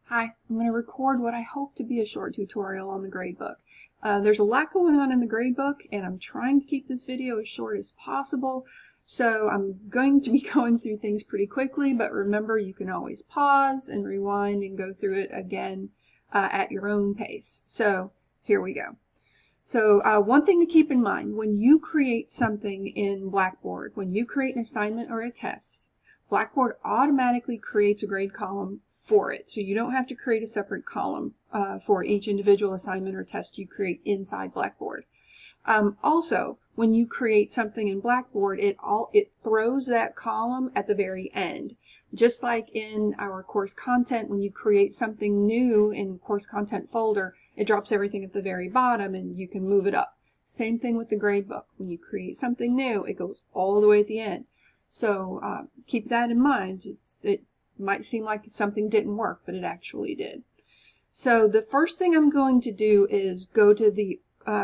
Hi, I'm going to record what I hope to be a short tutorial on the gradebook. There's a lot going on in the gradebook, and I'm trying to keep this video as short as possible, so I'm going to be going through things pretty quickly, but remember you can always pause and rewind and go through it again at your own pace. So here we go. So one thing to keep in mind, when you create something in Blackboard, when you create an assignment or a test, Blackboard automatically creates a grade column for it. So you don't have to create a separate column for each individual assignment or test you create inside Blackboard. Also, when you create something in Blackboard, it throws that column at the very end. Just like in our course content, when you create something new in course content folder, it drops everything at the very bottom and you can move it up. Same thing with the gradebook. When you create something new, it goes all the way at the end. So keep that in mind. It might seem like something didn't work, but it actually did. So the first thing I'm going to do is go to the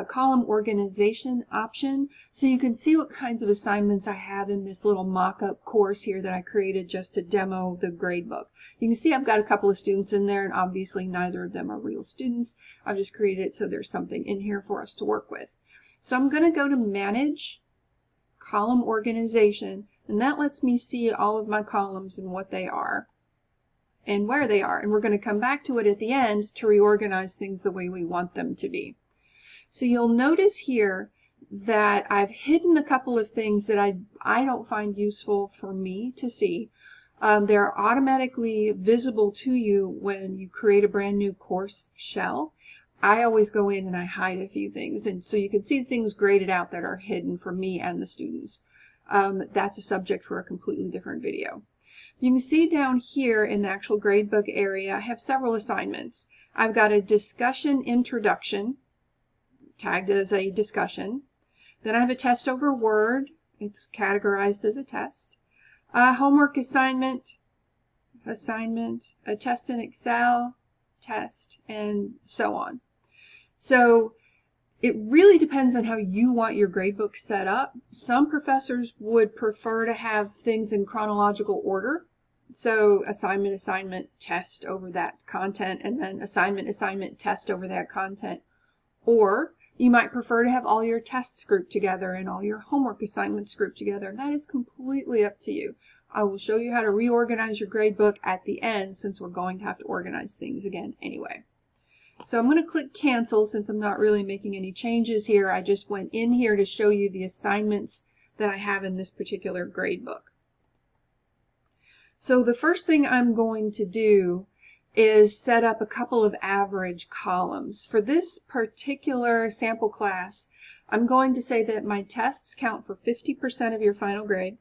column organization option so you can see what kinds of assignments I have in this little mock-up course here that I created just to demo the gradebook. You can see I've got a couple of students in there, and obviously neither of them are real students. I've just created it so there's something in here for us to work with. So I'm going to go to Manage, Column Organization, and that lets me see all of my columns and what they are and where they are. And we're going to come back to it at the end to reorganize things the way we want them to be. So you'll notice here that I've hidden a couple of things that I don't find useful for me to see. They're automatically visible to you when you create a brand new course shell. I always go in and I hide a few things, and so you can see things graded out that are hidden for me and the students. That's a subject for a completely different video. You can see down here in the actual gradebook area, I have several assignments. I've got a discussion introduction, tagged as a discussion. Then I have a test over Word. It's categorized as a test. A homework assignment, a test in Excel, test, and so on. So it really depends on how you want your gradebook set up. Some professors would prefer to have things in chronological order. So assignment, test over that content, and then assignment, test over that content. Or you might prefer to have all your tests grouped together and all your homework assignments grouped together. That is completely up to you. I will show you how to reorganize your gradebook at the end, since we're going to have to organize things again anyway. So I'm going to click cancel since I'm not really making any changes here. I just went in here to show you the assignments that I have in this particular gradebook. So the first thing I'm going to do is set up a couple of average columns. For this particular sample class, I'm going to say that my tests count for 50% of your final grade,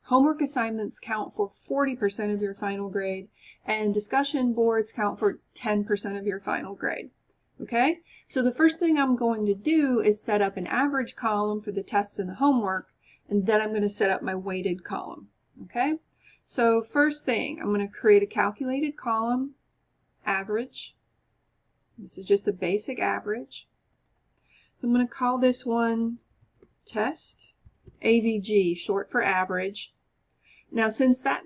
homework assignments count for 40% of your final grade, and discussion boards count for 10% of your final grade. Okay? So the first thing I'm going to do is set up an average column for the tests and the homework, and then I'm going to set up my weighted column. Okay? So first thing, I'm going to create a calculated column, average. This is just a basic average. I'm going to call this one test, AVG, short for average. Now since that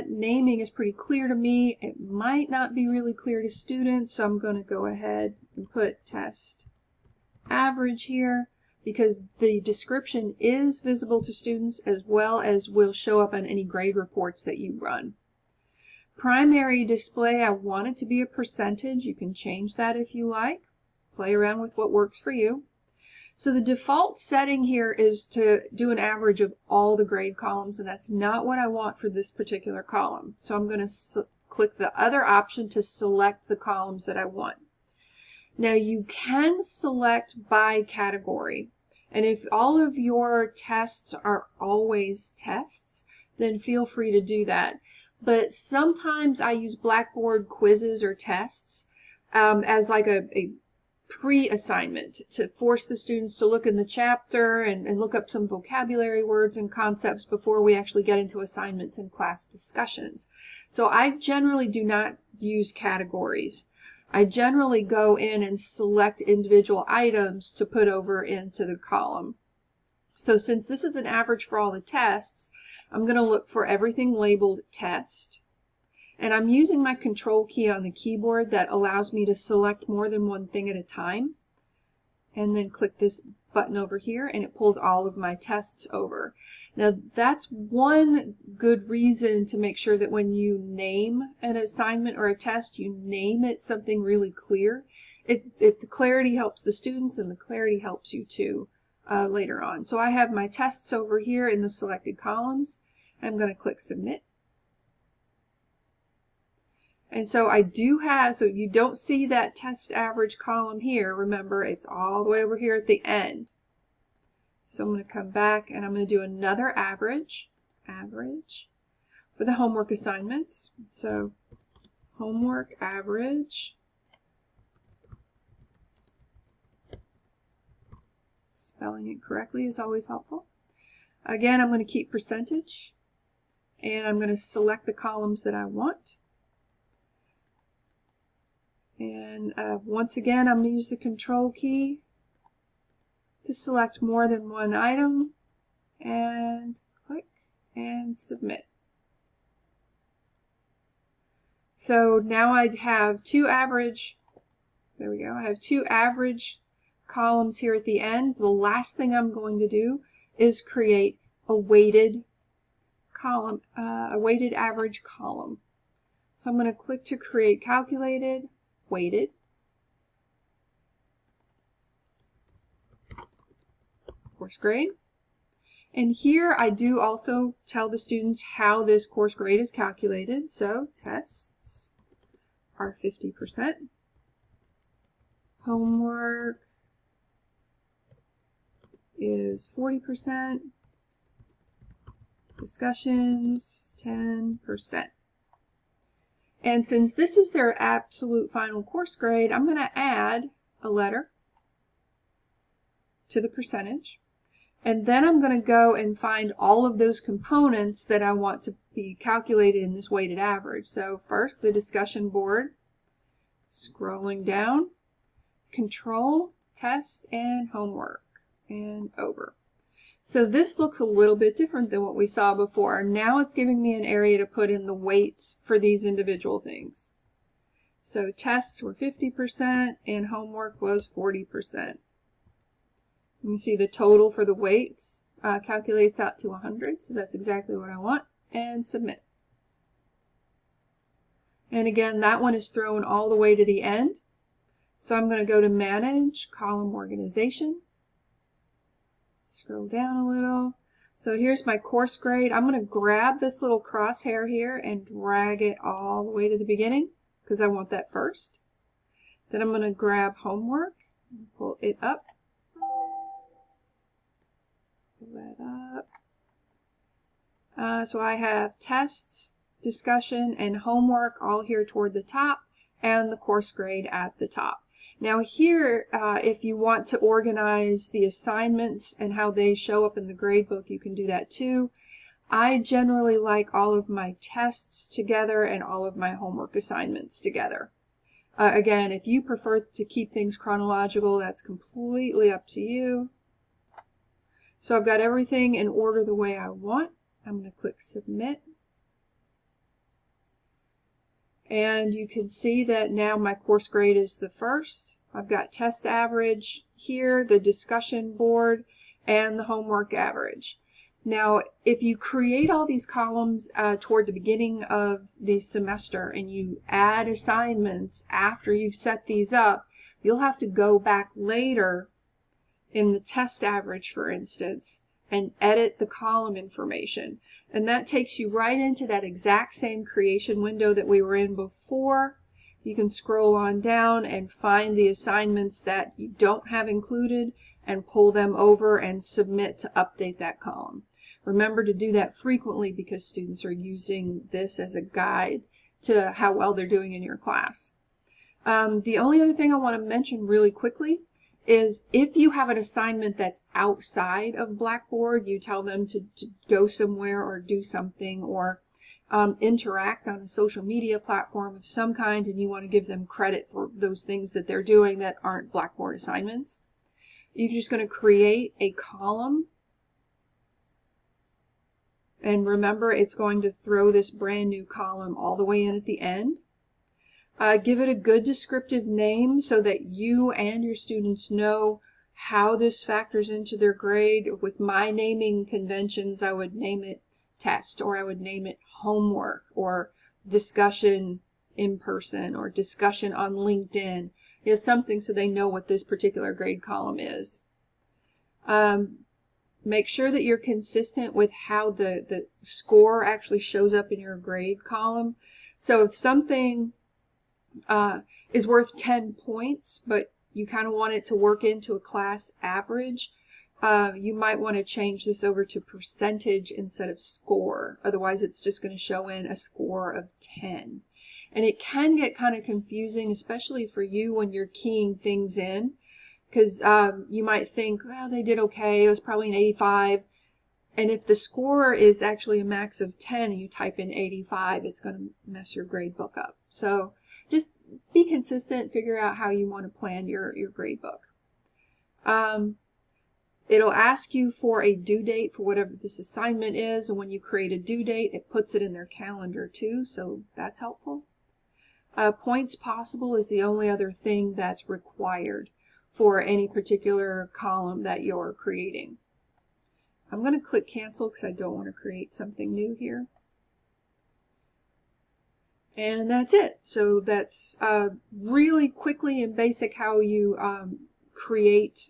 naming is pretty clear to me, it might not be really clear to students, so I'm going to go ahead and put test average here, because the description is visible to students as well as will show up on any grade reports that you run. Primary display, I want it to be a percentage. You can change that if you like. Play around with what works for you. So the default setting here is to do an average of all the grade columns, and that's not what I want for this particular column. So I'm going to click the other option to select the columns that I want. Now you can select by category, and if all of your tests are always tests, then feel free to do that. But sometimes I use Blackboard quizzes or tests as like a pre-assignment to force the students to look in the chapter and look up some vocabulary words and concepts before we actually get into assignments and class discussions. So I generally do not use categories. I generally go in and select individual items to put over into the column. So since this is an average for all the tests, I'm going to look for everything labeled test. And I'm using my control key on the keyboard that allows me to select more than one thing at a time. And then click this button over here and it pulls all of my tests over. Now that's one good reason to make sure that when you name an assignment or a test, you name it something really clear. The clarity helps the students and the clarity helps you too later on. So I have my tests over here in the selected columns. I'm going to click submit. And so I do have, so you don't see that test average column here. Remember, it's all the way over here at the end. So I'm going to come back and I'm going to do another average for the homework assignments. So homework average. Spelling it correctly is always helpful. Again, I'm going to keep percentage and I'm going to select the columns that I want. And once again, I'm going to use the control key to select more than one item and click and submit. So now I have two average, there we go, I have two average columns here at the end. The last thing I'm going to do is create a weighted column, a weighted average column. So I'm going to click to create calculated, weighted. Course grade. And here I do also tell the students how this course grade is calculated. So tests are 50%. Homework is 40%. Discussions 10%. And since this is their absolute final course grade, I'm going to add a letter to the percentage. And then I'm going to go and find all of those components that I want to be calculated in this weighted average. So first, the discussion board, scrolling down, control, test, and homework, and over. So this looks a little bit different than what we saw before. Now it's giving me an area to put in the weights for these individual things. So tests were 50% and homework was 40%. You can see the total for the weights calculates out to 100, so that's exactly what I want, and submit. And again, that one is thrown all the way to the end. So I'm going to go to Manage, Column Organization. Scroll down a little. So here's my course grade. I'm going to grab this little crosshair here and drag it all the way to the beginning because I want that first. Then I'm going to grab homework, pull it up. Pull that up. So I have tests, discussion, and homework all here toward the top and the course grade at the top. Now here, if you want to organize the assignments and how they show up in the gradebook, you can do that too. I generally like all of my tests together and all of my homework assignments together. Again, if you prefer to keep things chronological, that's completely up to you. So I've got everything in order the way I want. I'm going to click Submit. And you can see that now my course grade is the first. I've got test average here, the discussion board, and the homework average. Now, if you create all these columns toward the beginning of the semester and you add assignments after you've set these up, you'll have to go back later in the test average, for instance, and edit the column information. And that takes you right into that exact same creation window that we were in before. You can scroll on down and find the assignments that you don't have included and pull them over and submit to update that column. Remember to do that frequently because students are using this as a guide to how well they're doing in your class. The only other thing I want to mention really quickly is if you have an assignment that's outside of Blackboard, you tell them to go somewhere or do something or interact on a social media platform of some kind and you want to give them credit for those things that they're doing that aren't Blackboard assignments, you're just going to create a column And remember, it's going to throw this brand new column all the way in at the end. Give it a good descriptive name so that you and your students know how this factors into their grade. With my naming conventions, I would name it test, or I would name it homework, or discussion in person, or discussion on LinkedIn. Something so they know what this particular grade column is. Make sure that you're consistent with how the score actually shows up in your grade column. So if something is worth 10 points, but you kind of want it to work into a class average, you might want to change this over to percentage instead of score. Otherwise, it's just going to show in a score of 10. And it can get kind of confusing, especially for you when you're keying things in, because you might think, well, they did okay, it was probably an 85. And if the score is actually a max of 10 and you type in 85, it's going to mess your grade book up. So just be consistent, figure out how you want to plan your grade book. It'll ask you for a due date for whatever this assignment is, and when you create a due date, it puts it in their calendar too, so that's helpful. Points possible is the only other thing that's required for any particular column that you're creating. I'm going to click cancel because I don't want to create something new here. And that's it. So that's really quickly and basic how you create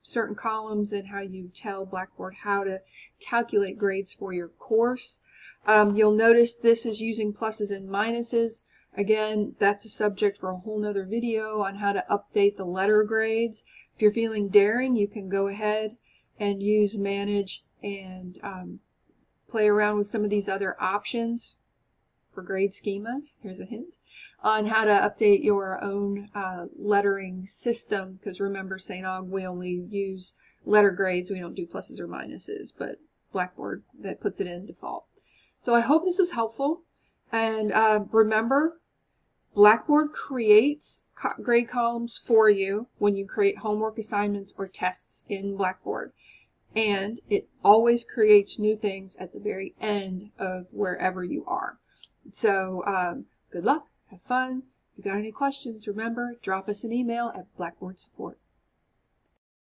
certain columns and how you tell Blackboard how to calculate grades for your course. You'll notice this is using pluses and minuses. Again, that's a subject for a whole nother video on how to update the letter grades. If you're feeling daring, you can go ahead and use manage and play around with some of these other options for grade schemas. Here's a hint on how to update your own lettering system, because remember, St. Aug, we only use letter grades. We don't do pluses or minuses, but Blackboard, that puts it in default. So I hope this was helpful. And remember, Blackboard creates grade columns for you when you create homework assignments or tests in Blackboard. And it always creates new things at the very end of wherever you are. So good luck, have fun. If you got any questions, remember, drop us an email at Blackboard Support.